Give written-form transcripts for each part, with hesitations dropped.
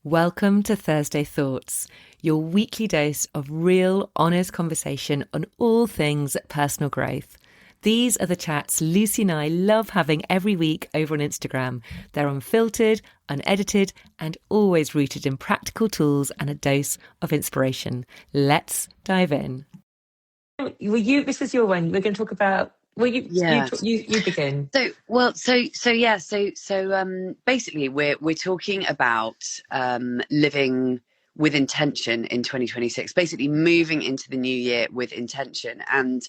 Welcome to Thursday Thoughts, your weekly dose of real, honest conversation on all things personal growth. These are the chats Lucy and I love having every week over on Instagram. They're unfiltered, unedited, and always rooted in practical tools and a dose of inspiration. Let's dive in. This is your one. We're going to talk about. You begin. Basically we're talking about living with intention in 2026, basically moving into the new year with intention. And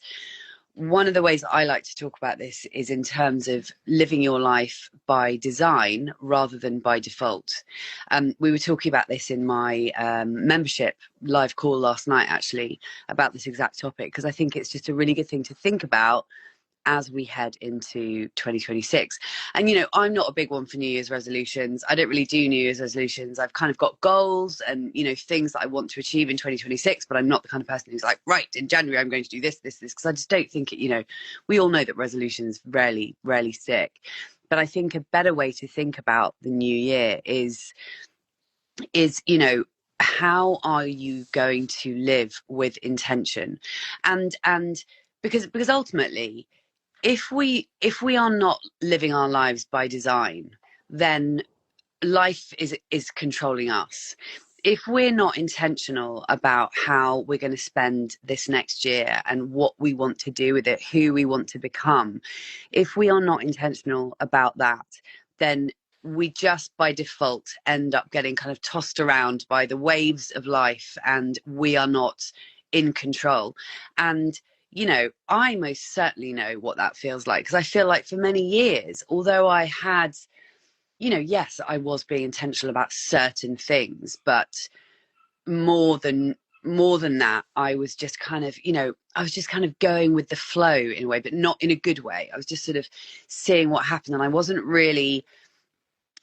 one of the ways I like to talk about this is in terms of living your life by design rather than by default. We were talking about this in my membership live call last night, actually, about this exact topic, because I think it's just a really good thing to think about as we head into 2026. And, you know, I'm not a big one for New Year's resolutions. I don't really do New Year's resolutions. I've kind of got goals and, you know, things that I want to achieve in 2026, but I'm not the kind of person who's like, right, in January, I'm going to do this, because I just don't think it, you know, we all know that resolutions rarely stick. But I think a better way to think about the new year is, you know, how are you going to live with intention? And because ultimately, if we are not living our lives by design, then life is controlling us. If we're not intentional about how we're going to spend this next year and what we want to do with it, who we want to become, if we are not intentional about that, then we just by default end up getting kind of tossed around by the waves of life, and we are not in control. And you know, I most certainly know what that feels like, because I feel like for many years, although I had, you know, yes, I was being intentional about certain things, but more than that, I was just kind of, you know, I was just kind of going with the flow in a way, but not in a good way. I was just sort of seeing what happened, and I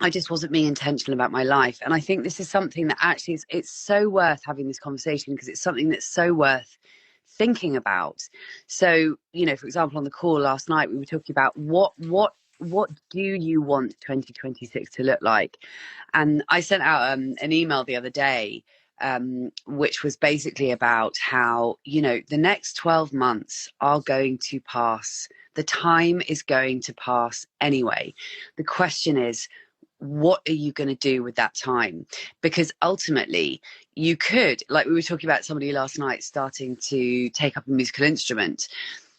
just wasn't being intentional about my life. And I think this is something that actually it's so worth having this conversation, because it's something that's so worth thinking about. So, you know, for example, on the call last night, we were talking about what do you want 2026 to look like? And I sent out an email the other day, which was basically about how, you know, the next 12 months are going to pass. The time is going to pass anyway. The question is, what are you going to do with that time? Because ultimately you could, like we were talking about somebody last night starting to take up a musical instrument.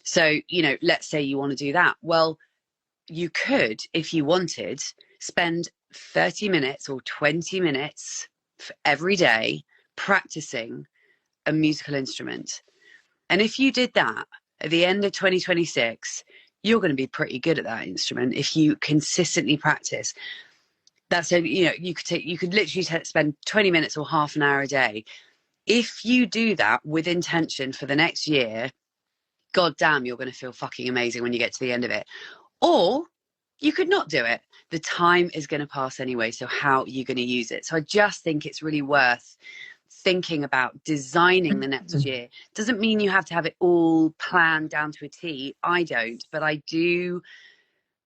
So, you know, let's say you want to do that. Well, you could, if you wanted, spend 30 minutes or 20 minutes every day practicing a musical instrument. And if you did that at the end of 2026, you're going to be pretty good at that instrument if you consistently practice. That's so, you know, you could literally spend 20 minutes or half an hour a day. If you do that with intention for the next year, god damn, you're going to feel fucking amazing when you get to the end of it. Or you could not do it. The time is going to pass anyway, so how are you going to use it? So I just think it's really worth thinking about designing the next year. Doesn't mean you have to have it all planned down to a T. I don't, but I do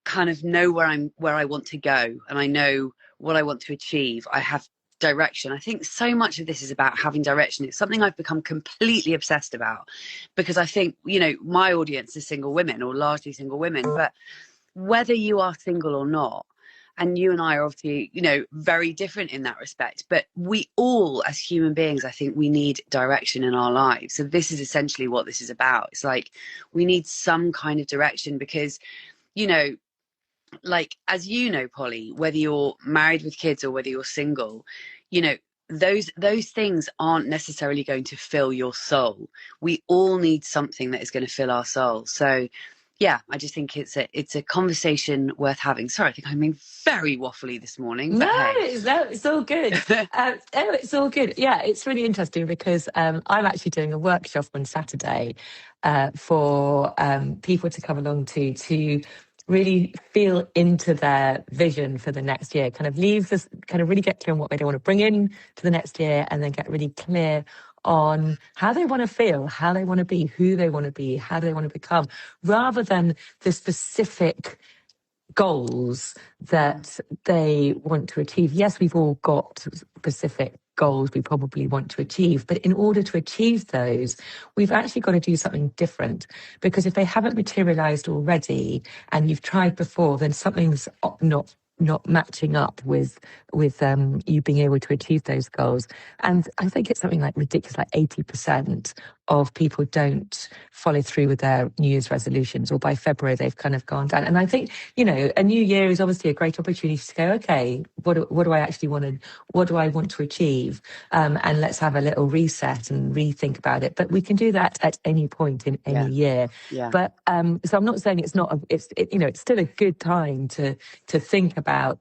kind of know where I want to go, and I know what I want to achieve. I have direction. I think so much of this is about having direction. It's something I've become completely obsessed about, because I think, you know, my audience is single women, or largely single women, but whether you are single or not, and you and I are obviously, you know, very different in that respect, but we all as human beings, I think we need direction in our lives. So this is essentially what this is about. It's like we need some kind of direction, because, you know, like, as you know, Polly, whether you're married with kids or whether you're single, you know, those things aren't necessarily going to fill your soul. We all need something that is going to fill our soul. So yeah, I just think it's a conversation worth having. Sorry, I think I'm being very waffly this morning. But it's all good. It's all good. Yeah, it's really interesting, because I'm actually doing a workshop on Saturday for people to come along to really feel into their vision for the next year, kind of leave this, kind of really get clear on what they want to bring in to the next year, and then get really clear on how they want to feel, how they want to be, who they want to be, how do they want to become, rather than the specific goals that they want to achieve. Yes, we've all got specific goals we probably want to achieve, but in order to achieve those, we've actually got to do something different, because if they haven't materialized already and you've tried before, then something's not matching up with you being able to achieve those goals. And I think it's something like ridiculous, like 80% of people don't follow through with their New Year's resolutions, or by February they've kind of gone down. And I think, you know, a new year is obviously a great opportunity to go, okay, what do I actually want to, what do I want to achieve? And let's have a little reset and rethink about it. But we can do that at any point in any year. Yeah. But so I'm not saying it's not, you know, it's still a good time to think about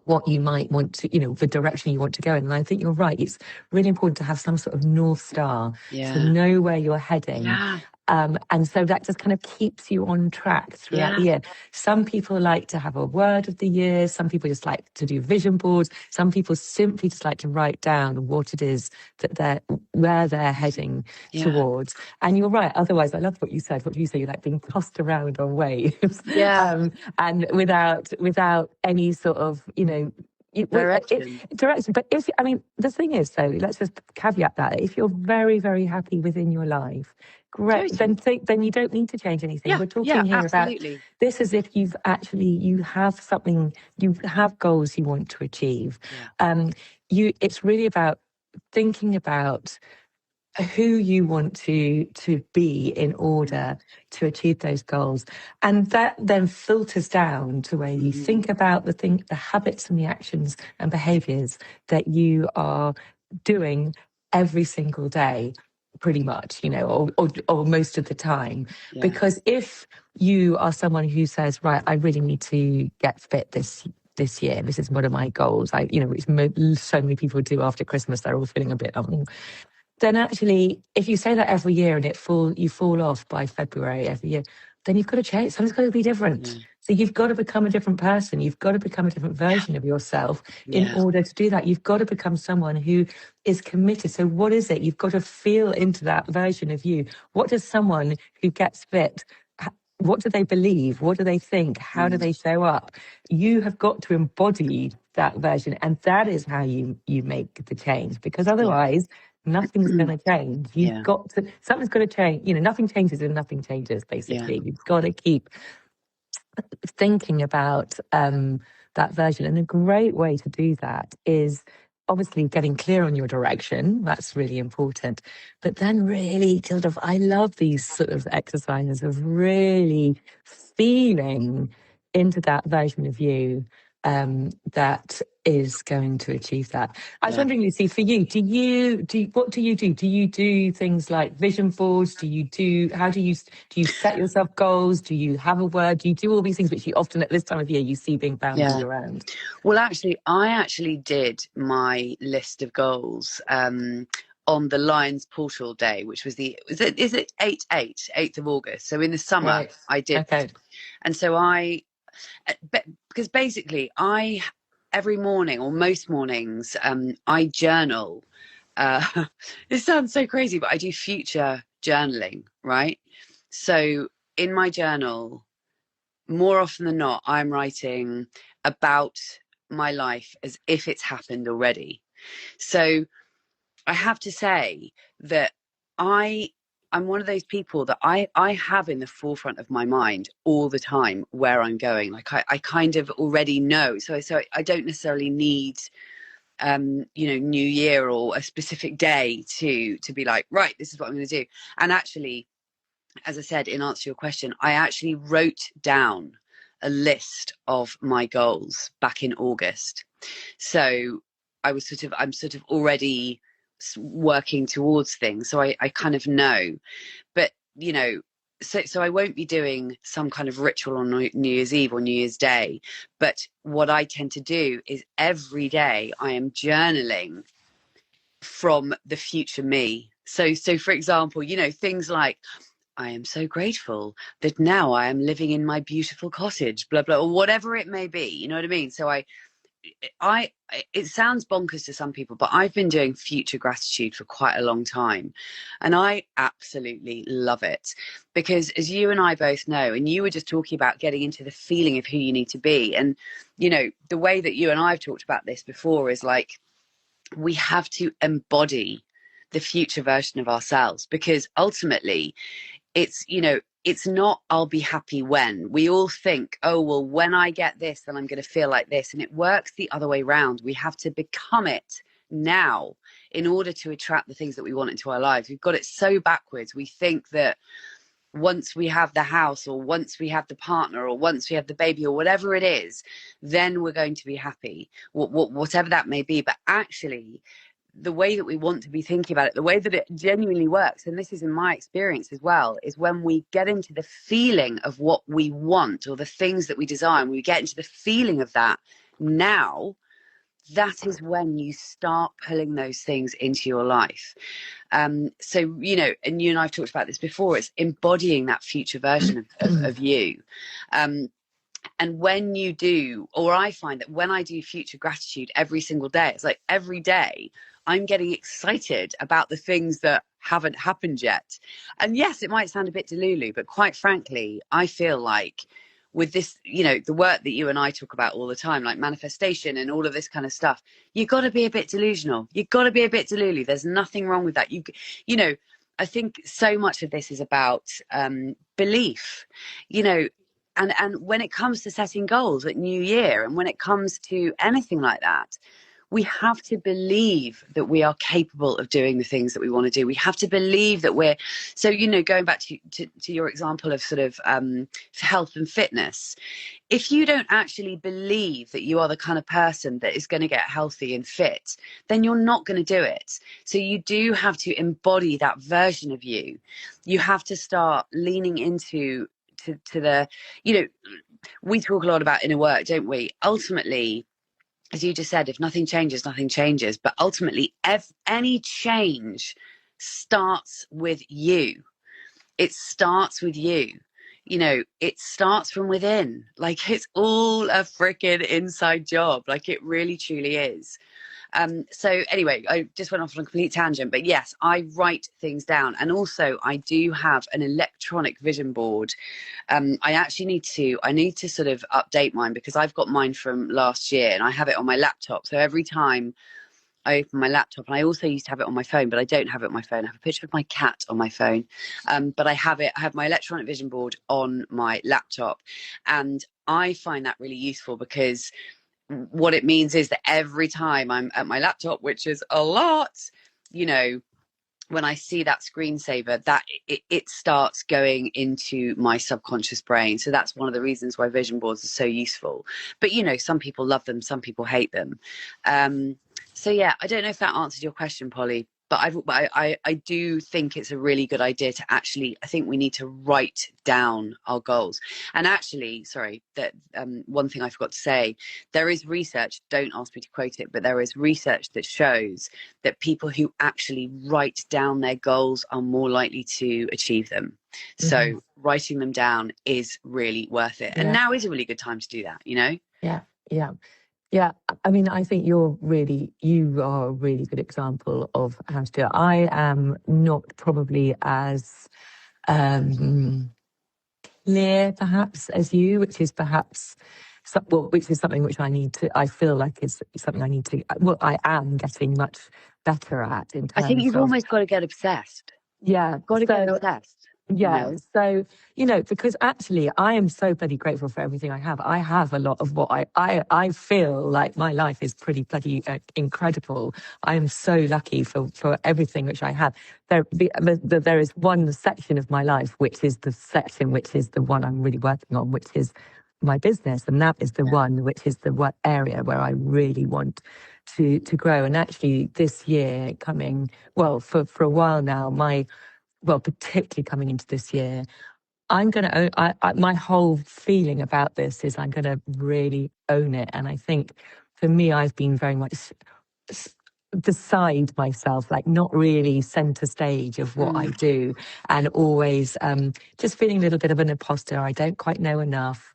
what you might want to, you know, the direction you want to go in. And I think you're right. It's really important to have some sort of North Star to know where you're heading. Yeah. And so that just kind of keeps you on track throughout the year. Some people like to have a word of the year. Some people just like to do vision boards. Some people simply just like to write down what it is that where they're heading towards. And you're right. Otherwise, I love what you said. What do you say? You're like being tossed around on waves. And without any sort of, you know, direction. But if, I mean, the thing is, though, let's just caveat that if you're very, very happy within your life, great, then you don't need to change anything. We're talking here about this as if you have something, you have goals you want to achieve. It's really about thinking about who you want to be in order to achieve those goals, and that then filters down to where you think about the habits and the actions and behaviors that you are doing every single day, pretty much, you know, or most of the time. Because if you are someone who says, right, I really need to get fit this year, this is one of my goals, which so many people do after Christmas, they're all feeling a bit then actually, if you say that every year and you fall off by February every year, then you've got to change. Something's got to be different. So you've got to become a different person. You've got to become a different version of yourself in order to do that. You've got to become someone who is committed. So what is it? You've got to feel into that version of you. What does someone who gets fit, what do they believe? What do they think? How do they show up? You have got to embody that version. And that is how you make the change, because otherwise nothing's going to change. You've got to, something's going to change. You know, nothing changes and nothing changes, basically. You've got to keep thinking about that version. And a great way to do that is obviously getting clear on your direction. That's really important. But then really sort of, I love these sort of exercises of really feeling into that version of you that is going to achieve that. I was wondering, Lucy, for you, what do you do? Do you do things like vision boards? Do you set yourself goals? Do you have a word? Do you do all these things which you often at this time of year you see being bounded around? Well, I did my list of goals on the Lions Portal Day, which was is it 8th of August? So in the summer, I did. Okay. And so because basically every morning or most mornings, I journal. It sounds so crazy, but I do future journaling, right? So in my journal, more often than not, I'm writing about my life as if it's happened already. So I have to say that I'm one of those people that I have in the forefront of my mind all the time where I'm going. Like I kind of already know. So I don't necessarily need, New Year or a specific day to be like, right, this is what I'm going to do. And actually, as I said, in answer to your question, I actually wrote down a list of my goals back in August. So I'm sort of already working towards things, so I kind of know. But so I won't be doing some kind of ritual on New Year's Eve or New Year's Day, but what I tend to do is every day I am journaling from the future me. So for example, things like, I am so grateful that now I am living in my beautiful cottage, blah blah, or whatever it may be, you know what I mean? So it sounds bonkers to some people, but I've been doing future gratitude for quite a long time, and I absolutely love it, because as you and I both know, and you were just talking about getting into the feeling of who you need to be, and you know, the way that you and I have talked about this before is like, we have to embody the future version of ourselves, because ultimately it's, you know, it's not I'll be happy when. We all think, oh, well, when I get this, then I'm going to feel like this. And it works the other way around. We have to become it now in order to attract the things that we want into our lives. We've got it so backwards. We think that once we have the house, or once we have the partner, or once we have the baby, or whatever it is, then we're going to be happy, whatever that may be. But actually, the way that we want to be thinking about it, the way that it genuinely works, and this is in my experience as well, is when we get into the feeling of what we want, or the things that we desire, and we get into the feeling of that now, that is when you start pulling those things into your life. So, you know, and you and I've talked about this before, it's embodying that future version of you. And when you do, or I find that when I do future gratitude every single day, it's like every day I'm getting excited about the things that haven't happened yet. And yes, it might sound a bit delulu, but quite frankly, I feel like with this, you know, the work that you and I talk about all the time, like manifestation and all of this kind of stuff, you got to be a bit delusional. You got to be a bit delulu. There's nothing wrong with that. You know, I think so much of this is about belief, you know, and when it comes to setting goals at New Year, and when it comes to anything like that, we have to believe that we are capable of doing the things that we want to do. We have to believe that we're, so, you know, going back to your example of sort of health and fitness, if you don't actually believe that you are the kind of person that is going to get healthy and fit, then you're not going to do it. So you do have to embody that version of you. You have to start leaning into to the, you know, we talk a lot about inner work, don't we? Ultimately, as you just said, if nothing changes, nothing changes. But ultimately, any change starts with you. It starts with you. You know, it starts from within. Like, it's all a freaking inside job. Like, it really, truly is. So anyway, I just went off on a complete tangent, but yes, I write things down. And also I do have an electronic vision board. I need to sort of update mine, because I've got mine from last year and I have it on my laptop. So every time I open my laptop, and I also used to have it on my phone, but I don't have it on my phone. I have a picture of my cat on my phone. But I have my electronic vision board on my laptop. And I find that really useful, because what it means is that every time I'm at my laptop, which is a lot, you know, when I see that screensaver, that it starts going into my subconscious brain. So that's one of the reasons why vision boards are so useful. But, you know, some people love them, some people hate them. So, yeah, I don't know if that answered your question, Polly, but I do think it's a really good idea to actually, I think we need to write down our goals. And actually, sorry, that one thing I forgot to say, there is research, don't ask me to quote it, but there is research that shows that people who actually write down their goals are more likely to achieve them. Mm-hmm. So writing them down is really worth it. Yeah. And now is a really good time to do that, you know? Yeah, yeah. Yeah, I mean, I think you are a really good example of how to do it. I am not probably as clear, perhaps, as you, which is perhaps, which is something which I feel like is something I am getting much better at. In terms I think you've almost got to get obsessed. Yeah. Got to get obsessed. Yeah. You know? So, you know, because actually I am so bloody grateful for everything I have. I have a lot of what I feel like my life is pretty bloody incredible. I am so lucky for everything which I have. There is one section of my life, which is the one I'm really working on, which is my business. And that is the one, which is the area where I really want to grow. And actually this year coming, well, for a while now, particularly coming into this year, I'm going to my whole feeling about this is I'm going to really own it. And I think for me, I've been very much beside myself, like not really center stage of what I do, and always just feeling a little bit of an imposter. I don't quite know enough,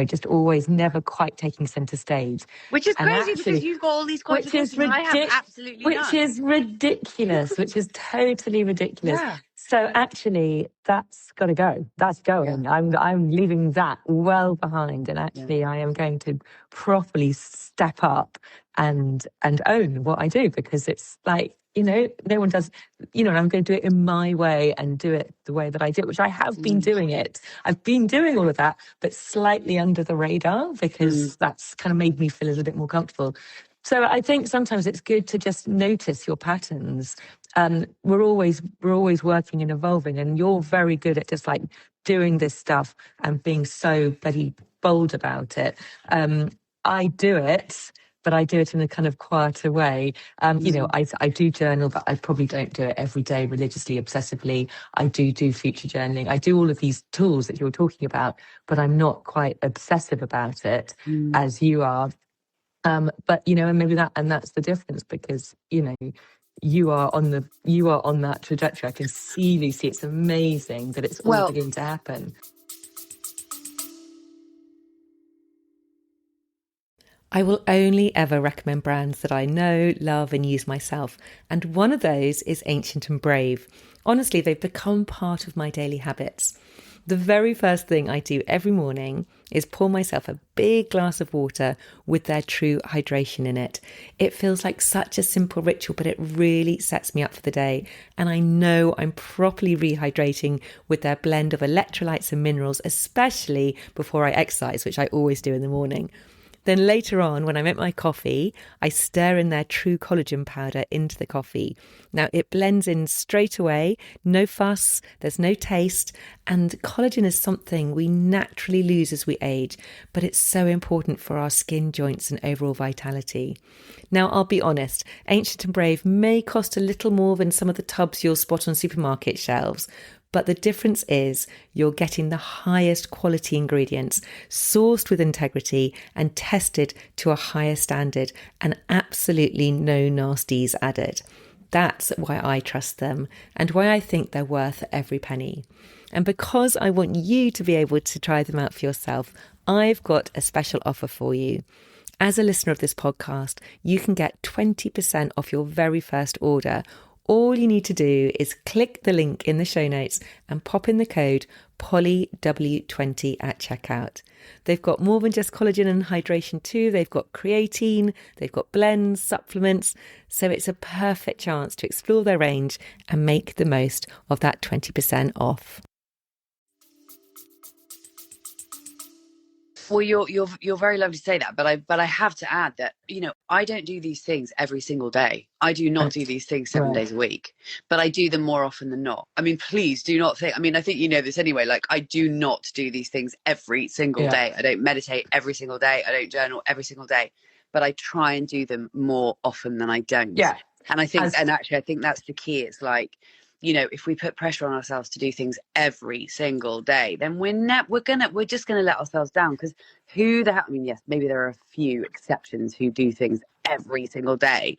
just always never quite taking center stage. Which is And crazy because actually, you've got all these qualifications. I have absolutely none. which is ridiculous, which is totally ridiculous. Yeah. So actually, that's got to go. That's going. Yeah. I'm leaving that well behind, and actually, I am going to properly step up and own what I do, because it's like, no one does, and I'm going to do it in my way and do it the way that I do it, which I have been doing it. I've been doing all of that, but slightly under the radar, because that's kind of made me feel a little bit more comfortable. So I think sometimes it's good to just notice your patterns. We're always working and evolving, and you're very good at just like doing this stuff and being so bloody bold about it. I do it, but I do it in a kind of quieter way. I do journal, but I probably don't do it every day religiously, obsessively. I do future journaling. I do all of these tools that you're talking about, but I'm not quite obsessive about it as you are. But and maybe that's the difference, because you are on that trajectory. I can see, Lucy, it's amazing that it's all beginning to happen. I will only ever recommend brands that I know, love and use myself. And one of those is Ancient and Brave. Honestly, they've become part of my daily habits. The very first thing I do every morning is pour myself a big glass of water with their True Hydration in it. It feels like such a simple ritual, but it really sets me up for the day. And I know I'm properly rehydrating with their blend of electrolytes and minerals, especially before I exercise, which I always do in the morning. Then later on, when I make my coffee, I stir in their True Collagen powder into the coffee. Now, it blends in straight away, no fuss, there's no taste, and collagen is something we naturally lose as we age, but it's so important for our skin, joints, and overall vitality. Now, I'll be honest, Ancient and Brave may cost a little more than some of the tubs you'll spot on supermarket shelves, but the difference is you're getting the highest quality ingredients, sourced with integrity and tested to a higher standard, and absolutely no nasties added. That's why I trust them and why I think they're worth every penny. And because I want you to be able to try them out for yourself, I've got a special offer for you. As a listener of this podcast, you can get 20% off your very first order. All you need to do is click the link in the show notes and pop in the code POLYW20 at checkout. They've got more than just collagen and hydration too. They've got creatine, they've got blends, supplements. So it's a perfect chance to explore their range and make the most of that 20% off. Well, you're very lovely to say that, but I have to add that I don't do these things every single day. I do not do these things 7 days a week, but I do them more often than not. I mean, please do not think. I mean, I think you know this anyway. Like, I do not do these things every single day. I don't meditate every single day. I don't journal every single day, but I try and do them more often than I don't. Yeah, and I think, and actually, I think that's the key. It's like, if we put pressure on ourselves to do things every single day, then we're just gonna let ourselves down. Because who the hell? I mean, yes, maybe there are a few exceptions who do things every single day,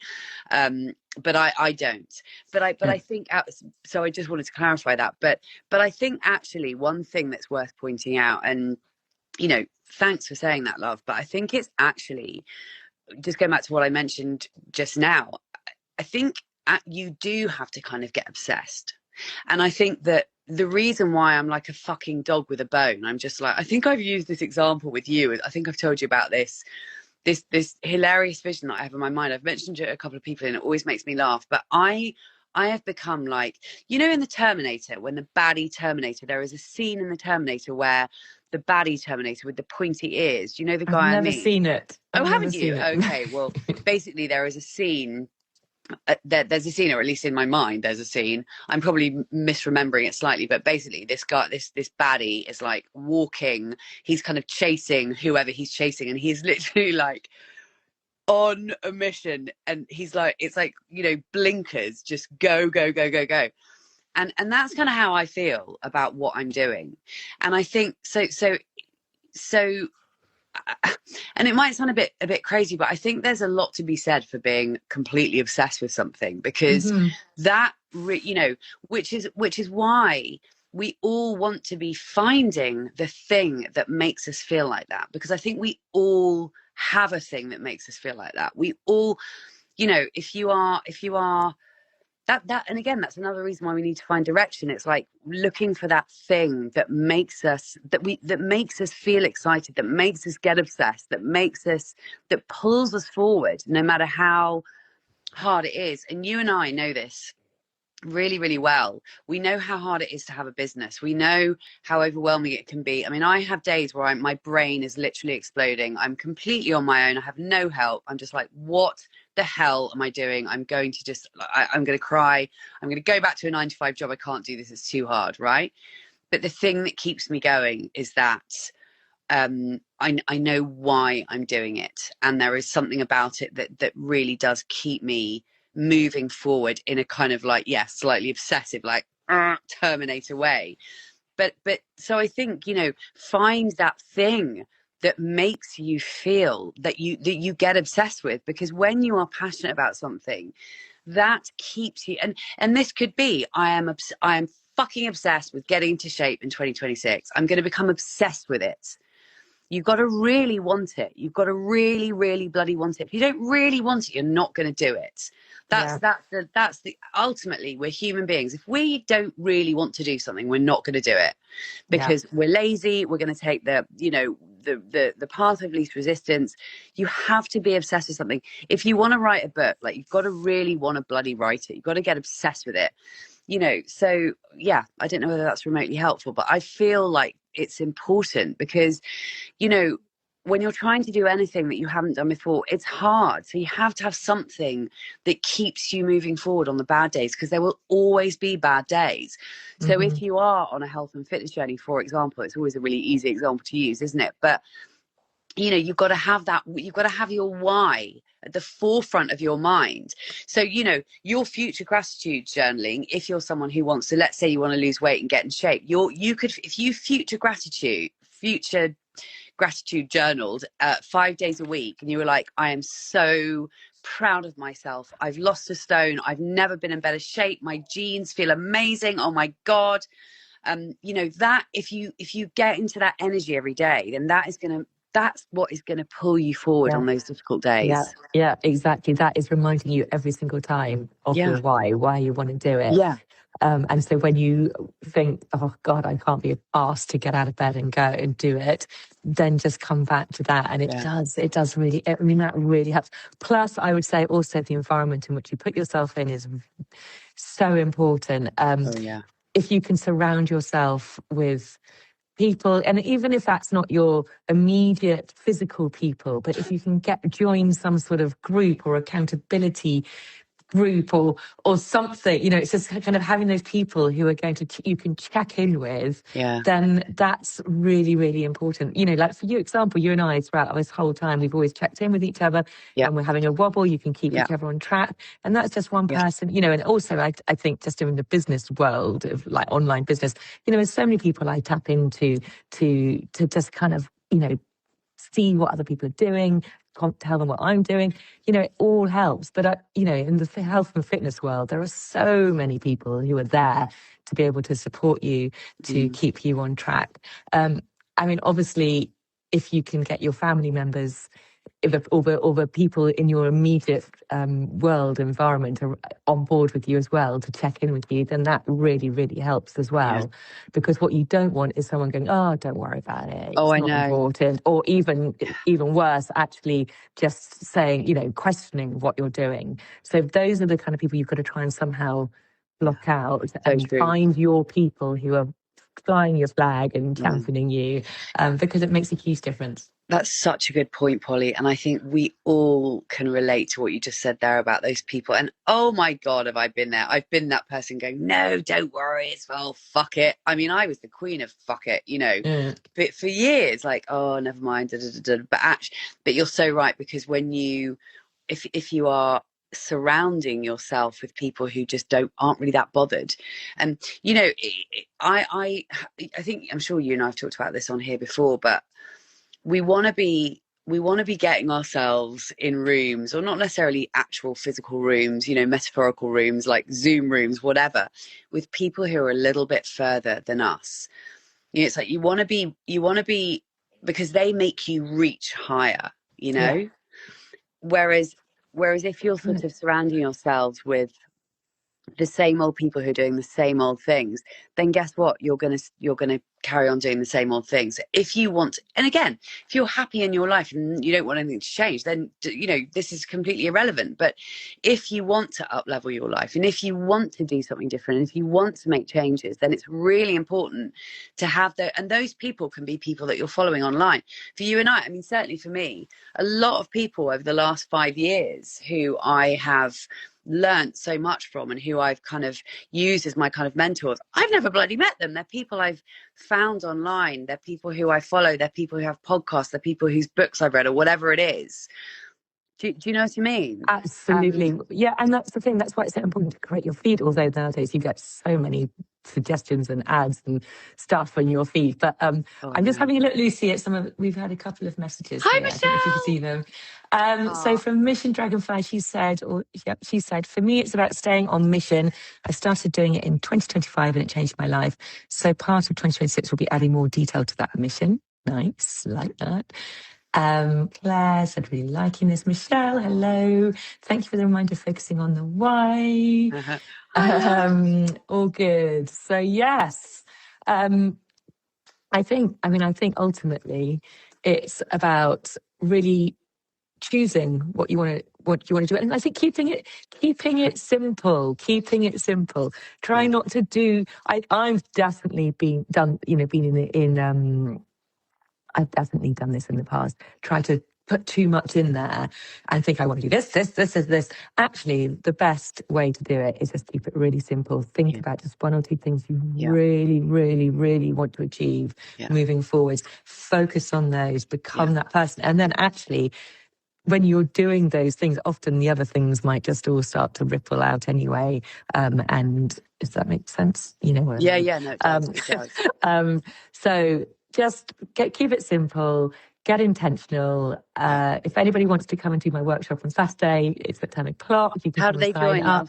but I don't. But I think so. I just wanted to clarify that. But I think actually one thing that's worth pointing out, and thanks for saying that, love. But I think it's actually, just going back to what I mentioned just now, I think you do have to kind of get obsessed. And I think that the reason why I'm like a fucking dog with a bone, I'm just like, I think I've used this example with you. I think I've told you about this hilarious vision that I have in my mind. I've mentioned it to a couple of people and it always makes me laugh. But I have become like, in the Terminator, when the baddie Terminator, there is a scene in the Terminator where the baddie Terminator with the pointy ears, the guy I've never seen it. Haven't you? Okay, well, basically there is a scene. There's a scene, or at least in my mind there's a scene, I'm probably misremembering it slightly, but basically this guy, this baddie is like walking, he's kind of chasing whoever he's chasing, and he's literally like on a mission, and he's like, it's like, blinkers, just go, and that's kind of how I feel about what I'm doing. And I think so and it might sound a bit crazy, but I think there's a lot to be said for being completely obsessed with something, because that you know, which is why we all want to be finding the thing that makes us feel like that, because I think we all have a thing that makes us feel like that. We all, you know, if you are that and again, that's another reason why we need to find direction. It's like looking for that thing that makes us feel excited, that makes us get obsessed, that pulls us forward no matter how hard it is. And you and I know this really, really well. We know how hard it is to have a business. We know how overwhelming it can be. I mean, I have days where my brain is literally exploding. I'm completely on my own. I have no help. I'm just like, what the hell am I doing? I'm going to cry. I'm going to go back to a 9-to-5 job. I can't do this. It's too hard, right? But the thing that keeps me going is that I know why I'm doing it, and there is something about it that really does keep me moving forward in a kind of like, slightly obsessive, like Terminator way. But so I think, you know, find that thing that makes you feel that you get obsessed with, because when you are passionate about something, that keeps you. And this could be, I am fucking obsessed with getting into shape in 2026. I'm going to become obsessed with it. You've got to really want it. You've got to really, really bloody want it. If you don't really want it, you're not going to do it. That's the ultimately, we're human beings. If we don't really want to do something, we're not going to do it, because we're lazy. We're going to take the path of least resistance. You have to be obsessed with something. If you want to write a book, like, you've got to really want to bloody write it. You've got to get obsessed with it. You know, so yeah, I don't know whether that's remotely helpful, but I feel like it's important, because, you know, when you're trying to do anything that you haven't done before, it's hard. So you have to have something that keeps you moving forward on the bad days, because there will always be bad days. So if you are on a health and fitness journey, for example, it's always a really easy example to use, isn't it? But, you know, you've got to have that. You've got to have your why at the forefront of your mind. So, you know, your future gratitude journaling, if you're someone who wants to, let's say you want to lose weight and get in shape, you could, if you future gratitude journaled 5 days a week, and you were like, I am so proud of myself. I've lost a stone. I've never been in better shape. My jeans feel amazing. Oh my God. You know, that if you get into that energy every day, then that's what is going to pull you forward on those difficult days. Yeah, exactly. That is reminding you every single time of your why you want to do it. Yeah. And so when you think, oh God, I can't be asked to get out of bed and go and do it, then just come back to that. And it does really, I mean, that really helps. Plus, I would say also the environment in which you put yourself in is so important. If you can surround yourself with people, and even if that's not your immediate physical people, but if you can join some sort of group or accountability group or something, you know, it's just kind of having those people who are going to you can check in with, then that's really, really important. You know, like for example, you and I throughout this whole time, we've always checked in with each other, and we're having a wobble, you can keep each other on track, and that's just one person, you know. And also I think just in the business world of like online business, you know, there's so many people I tap into to just kind of, you know, see what other people are doing, tell them what I'm doing. You know, it all helps. But, you know, in the health and fitness world, there are so many people who are there to be able to support you, to keep you on track. I mean, obviously, if you can get your family members or the people in your immediate world environment are on board with you as well to check in with you, then that really, really helps as well. Because what you don't want is someone going, oh, don't worry about it, it's not important. Or even worse, actually just saying, you know, questioning what you're doing. So those are the kind of people you've got to try and somehow block out and find your people who are flying your flag and championing you, because it makes a huge difference. That's such a good point, Polly. And I think we all can relate to what you just said there about those people. And oh my God, have I been there? I've been that person going, no, don't worry. It's well, fuck it. I mean, I was the queen of fuck it, you know, but for years, like, oh, never mind. But you're so right, because when if you are surrounding yourself with people who just aren't really that bothered, and you know, I think, I'm sure you and I have talked about this on here before, but we want to be getting ourselves in rooms, or not necessarily actual physical rooms, you know, metaphorical rooms like Zoom rooms, whatever, with people who are a little bit further than us. You know, it's like you want to be because they make you reach higher, you know. Yeah. Whereas if you're sort of surrounding yourselves with the same old people who are doing the same old things, then guess what, you're gonna carry on doing the same old things. If you want, and again, if you're happy in your life and you don't want anything to change, then, you know, this is completely irrelevant. But if you want to up level your life, and if you want to do something different, and if you want to make changes, then it's really important to have and those people can be people that you're following online. For you and I mean, certainly for me, a lot of people over the last 5 years who I have learned so much from and who I've kind of used as my kind of mentors, I've never bloody met them. They're people I've found online. They're people who I follow. They're people who have podcasts. They're people whose books I've read, or whatever it is. Do you know what I mean? Absolutely. Yeah, and that's the thing. That's why it's so important to create your feed. Although nowadays you get so many suggestions and ads and stuff on your feed. But I'm just having a look, Lucy, at we've had a couple of messages. Hi, here. Michelle. I don't know if you can see them. So from Mission Dragonfly, she said, for me, it's about staying on mission. I started doing it in 2025 and it changed my life. So part of 2026 will be adding more detail to that mission. Nice, like that. Claire said, really liking this. Michelle, hello. Thank you for the reminder, focusing on the why. All good. So yes, I think ultimately it's about really choosing what you want to do, and I think keeping it simple. Try not to do. I've definitely been in I've definitely done this in the past. Try to put too much in there and think I want to do this. Actually, the best way to do it is just keep it really simple. Think about just one or two things you really, really, really want to achieve moving forwards. Focus on those, become that person. And then actually, when you're doing those things, often the other things might just all start to ripple out anyway. And does that make sense? You know what I mean? No, it does. It does. So just keep it simple, get intentional. If anybody wants to come and do my workshop on Saturday, it's at 10 o'clock. You can How do they join up.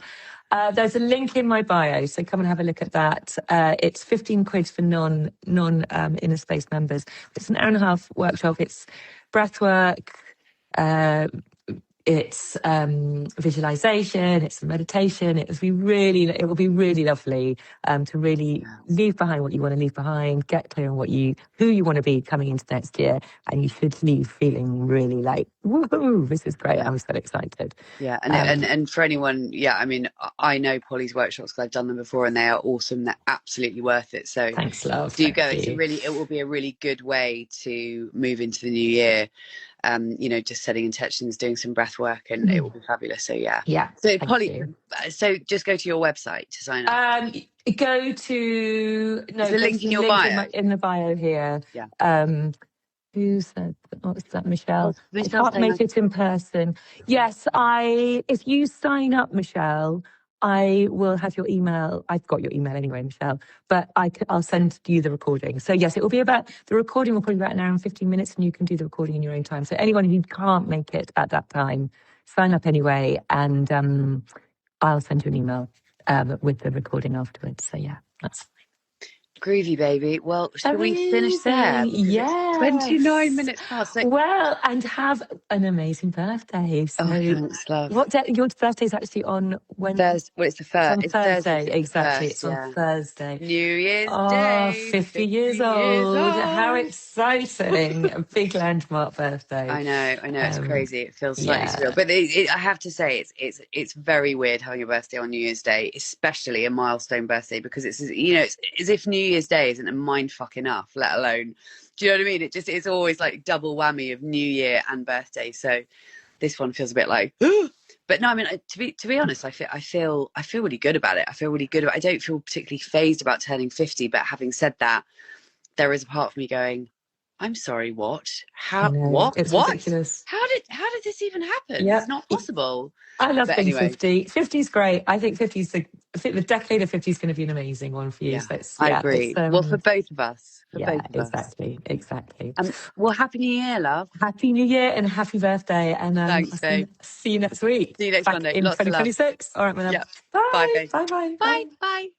There's a link in my bio, so come and have a look at that. It's 15 quid for non inner space members. It's an hour and a half workshop. It's breathwork. It's visualization, it's meditation. It will be really lovely to really leave behind what you want to leave behind, get clear on who you want to be coming into next year, and you should leave feeling really like, woohoo, this is great. I'm so excited. Yeah, and for anyone, I mean, I know Polly's workshops because I've done them before, and they are awesome. They're absolutely worth it. So thanks, love. Do go. It will be a really good way to move into the new year. Just setting intentions, doing some breath work, and it will be fabulous. So So Polly, so just go to your website to sign up. Go to the link in your bio. In the bio here. Yeah. Who said what's that, Michelle? I can't make it in person. Yes, if you sign up, Michelle, I will have your email. I've got your email anyway, Michelle, but I'll send you the recording. So yes, it will be the recording will probably be about an hour and 15 minutes, and you can do the recording in your own time. So anyone who can't make it at that time, sign up anyway, and I'll send you an email with the recording afterwards. So yeah, that's groovy, baby. Well, shall we finish there? Yeah. 29 minutes past. Well, and have an amazing birthday. So thanks, love. What day? Your birthday is actually on Wednesday. Thursday. Well, it's the first. It's on Thursday, exactly. It's on Thursday. New Year's Day. 50 years old. How exciting. A big landmark birthday. I know. It's crazy. It feels slightly surreal. But I have to say, it's very weird having a birthday on New Year's Day, especially a milestone birthday, because it's as if New Year's Day isn't a mindfuck enough, let alone, do you know what I mean? It's always like double whammy of New Year and birthday. So this one feels a bit like, but no, I mean, to be honest, I feel really good about it. I don't feel particularly phased about turning 50, but having said that, there is a part of me going, I'm sorry, what? I know, it's What? ridiculous. How did this even happen? Yeah. It's not possible. I love But being anyway. 50. 50 is great. I think the decade of 50 is going to be an amazing one for you. Yeah, So it's, I agree. Well, for both of us. exactly. Well, Happy New Year, love. Happy New Year and happy birthday. And Thanks, I'll babe. see you next week. See you next Back Monday. in Lots of love. 2026. All right, my love. Yeah. Bye. Bye, babe. Bye. Bye. Bye.